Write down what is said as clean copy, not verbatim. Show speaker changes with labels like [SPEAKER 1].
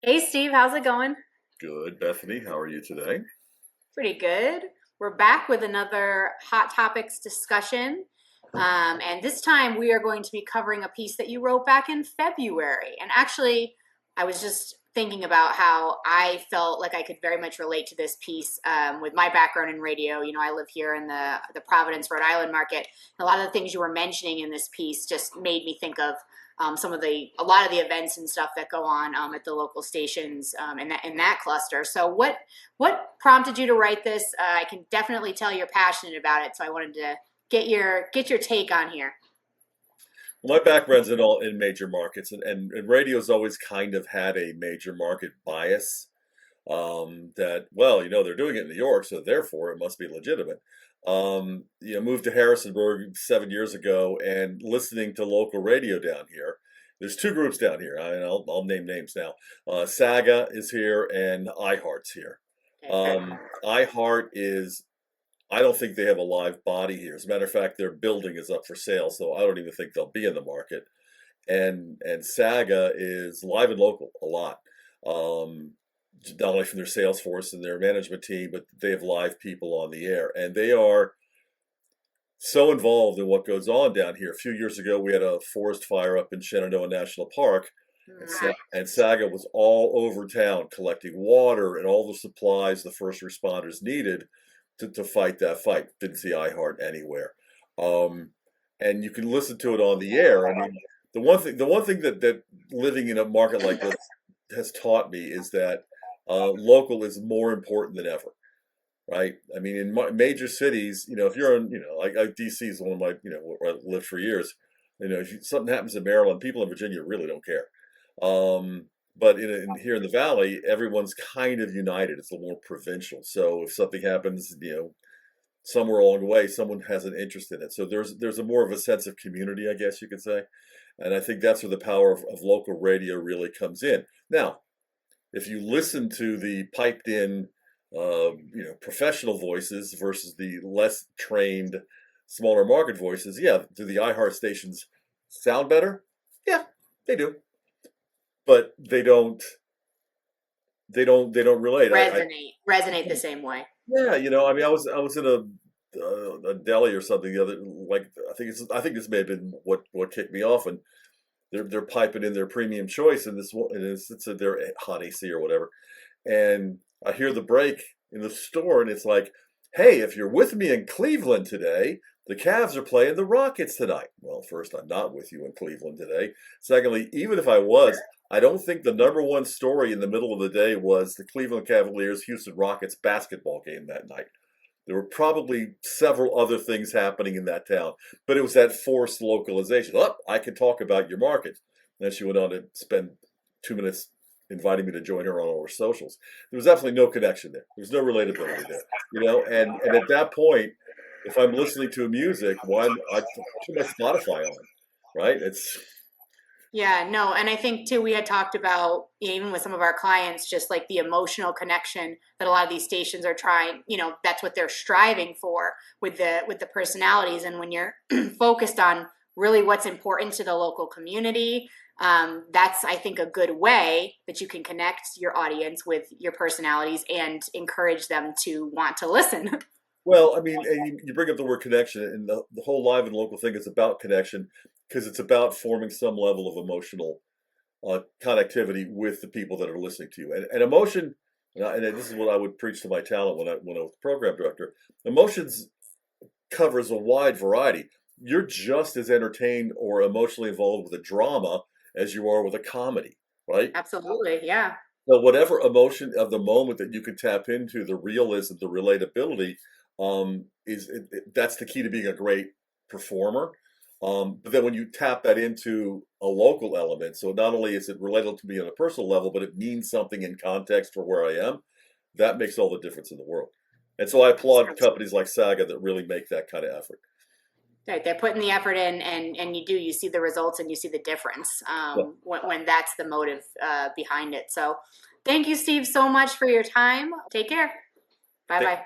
[SPEAKER 1] Hey Steve, how's it going?
[SPEAKER 2] Good, Bethany. How are you today?
[SPEAKER 1] Pretty good. We're back with another Hot Topics discussion. And this time we are going to be covering a piece that you wrote back in February. And actually, I was just thinking about how I felt like I could very much relate to this piece with my background in radio. You know, I live here in the Providence, Rhode Island market. A lot of the things you were mentioning in this piece just made me think of a lot of the events and stuff that go on at the local stations in that cluster. So what prompted you to write this? I can definitely tell you're passionate about it, so I wanted to get your take on here.
[SPEAKER 2] Well, my background's in major markets, and radio's always kind of had a major market bias. That they're doing it in New York, so therefore it must be legitimate. Moved to Harrisonburg 7 years ago, and listening to local radio down here. There's two groups down here. I'll name names now. Saga is here, and iHeart's here.
[SPEAKER 1] Okay, fair.
[SPEAKER 2] iHeart is I don't think they have a live body here. As a matter of fact, their building is up for sale, so I don't even think they'll be in the market. And Saga is live and local a lot. Um, Not only from their sales force and their management team, but they have live people on the air, and they are so involved in what goes on down here. A few years ago, we had a forest fire up in Shenandoah National Park, and Saga was all over town collecting water and all the supplies the first responders needed to fight that fight. Didn't see iHeart anywhere. Um, and you can listen to it on the air. I mean, the one thing that living in a market like this has taught me is that local is more important than ever, right? I mean, in major cities, if you're in, like DC is one of my, where I lived for years. If something happens in Maryland, people in Virginia really don't care. But here in the Valley, everyone's kind of united. It's a little more provincial. So if something happens, somewhere along the way, someone has an interest in it. So there's a more of a sense of community, I guess you could say. And I think that's where the power of local radio really comes in. Now, if you listen to the piped in, professional voices versus the less trained, smaller market voices, yeah, do the iHeart stations sound better? Yeah, they do, but they don't relate.
[SPEAKER 1] Resonate the same way.
[SPEAKER 2] Yeah, I mean, I was in a deli or something the other, like, I think this may have been what kicked me off, and they're piping in their premium choice, and it's their hot AC or whatever, and I hear the break in the store, and it's like, hey, if you're with me in Cleveland today, the Cavs are playing the Rockets tonight. Well, first, I'm not with you in Cleveland today. Secondly, even if I was, I don't think the number one story in the middle of the day was the Cleveland Cavaliers Houston Rockets basketball game that night. There were probably several other things happening in that town, but it was that forced localization. Oh, I can talk about your market. And then she went on to spend 2 minutes inviting me to join her on all her socials. There was absolutely no connection there. There was no relatability there, And at that point, if I'm listening to music, I put my Spotify on, right? It's
[SPEAKER 1] Yeah, no, and I think too we had talked about even with some of our clients just like the emotional connection that a lot of these stations are trying, that's what they're striving for with the personalities, and when you're focused on really what's important to the local community, that's I think a good way that you can connect your audience with your personalities and encourage them to want to listen.
[SPEAKER 2] Well, I mean, and you bring up the word connection, and the whole live and local thing is about connection because it's about forming some level of emotional connectivity with the people that are listening to you. And emotion, and this is what I would preach to my talent when I was program director. Emotions covers a wide variety. You're just as entertained or emotionally involved with a drama as you are with a comedy, right?
[SPEAKER 1] Absolutely, yeah.
[SPEAKER 2] So whatever emotion of the moment that you can tap into, the realism, the relatability, that's the key to being a great performer. But then when you tap that into a local element, so not only is it relatable to me on a personal level, but it means something in context for where I am, that makes all the difference in the world. And so I applaud companies like Saga that really make that kind of effort.
[SPEAKER 1] Right, they're putting the effort in, and you see the results and you see the difference
[SPEAKER 2] Yeah.
[SPEAKER 1] when that's the motive behind it. So, thank you, Steve, so much for your time. Take care. Bye
[SPEAKER 2] Take
[SPEAKER 1] bye.